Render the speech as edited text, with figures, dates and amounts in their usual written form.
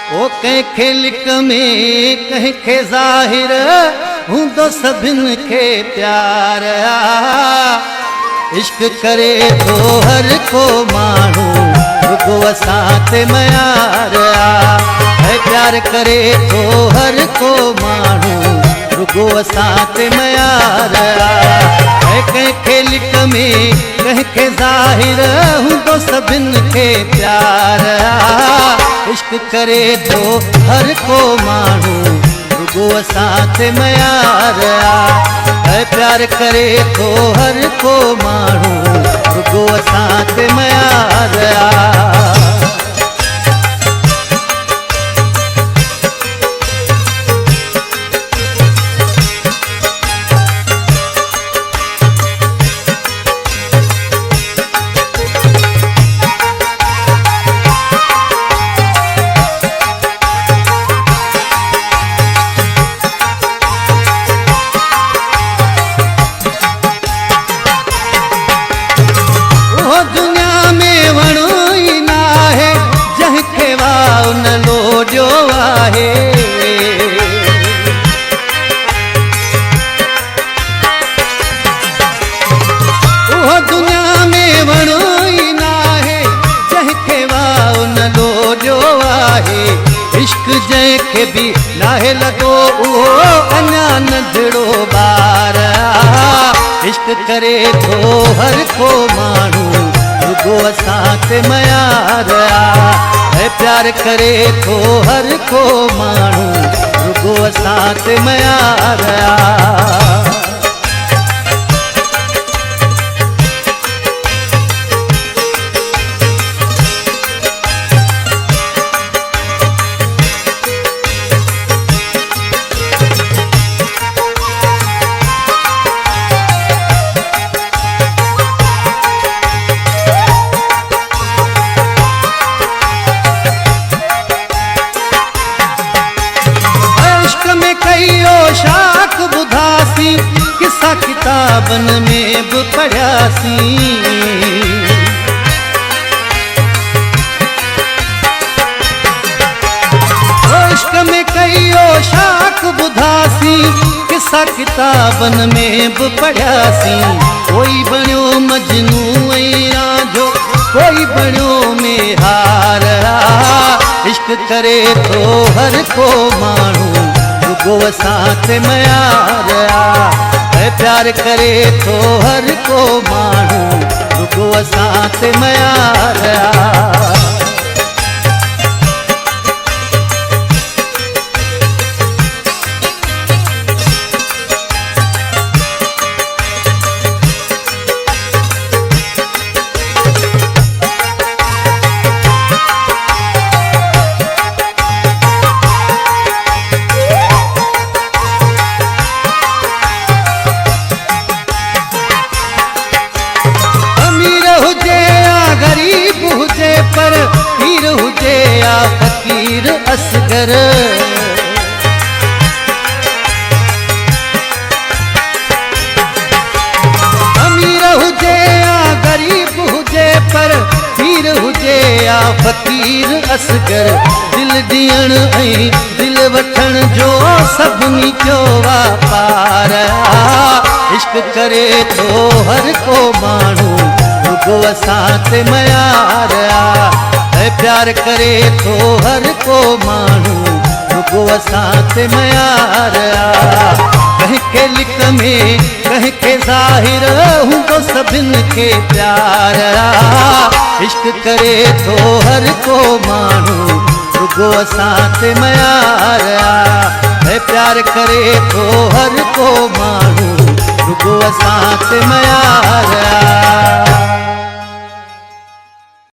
ओ कंहिंखे लिक में कंहिंखे ज़ाहिर हूंदो सभिन खे प्यार इश्क करे थो हर को माण्हू रुगो असां ते मयार है प्यार करे थो हर को माण्हू रुगो असां ते मयार है कंहिंखे लिक में कंहिंखे ज़ाहिर हूंदो सभिन खे प्यार इश्क करे थो हर को माण्हू रुगो असां ते मयार है प्यार करे थो हर को माण्हू रुगो असां ते मयार दुनिया में वणो ई ना है जंहिंखे वाह न लोॾियो आहे उहो दुनिया में वणो ई ना है जंहिंखे वाह न लोॾियो आहे इश्क जंहिंखे बि नाहे लॻो उहो अञा नंढड़ो ॿार इश्क करे थो हर को माण्हू रुगो असां ते मयार है प्यार करे थो हर को माण्हू रुगो असां ते मयार शाख बुधासी किस्सा किताबन में भी पढ़ियासी इश्क में कईयो शाख बुधासी किस्सा किताबन में भी पढ़ियासी कोई बणियो मजनू ऐं रांझो कोई बणियो में हार इश्क करे थो हर को माण्हू रुगो असां ते मयार है प्यार करे थो हर को माण्हू रुगो असां ते मयार पर पीर हुजे या फकीर असगर अमीर हुजे या गरीब हुजे पर पीर हुजे या फकीर असगर दिल ॾियण ऐं दिल वठण जो सभिनी जो वापार इश्क करे थो हर को माण्हू रुगो असां ते मयार है प्यार करे थो हर को माण्हू रुगो असां ते मयार कंहिंखे लिक में कंहिंखे ज़ाहिर हूंदो सभिन खे प्यार इश्क करे थो हर को माण्हू रुगो असां ते मयार है प्यार करे थो हर को माण्हू रुगो असां ते मयार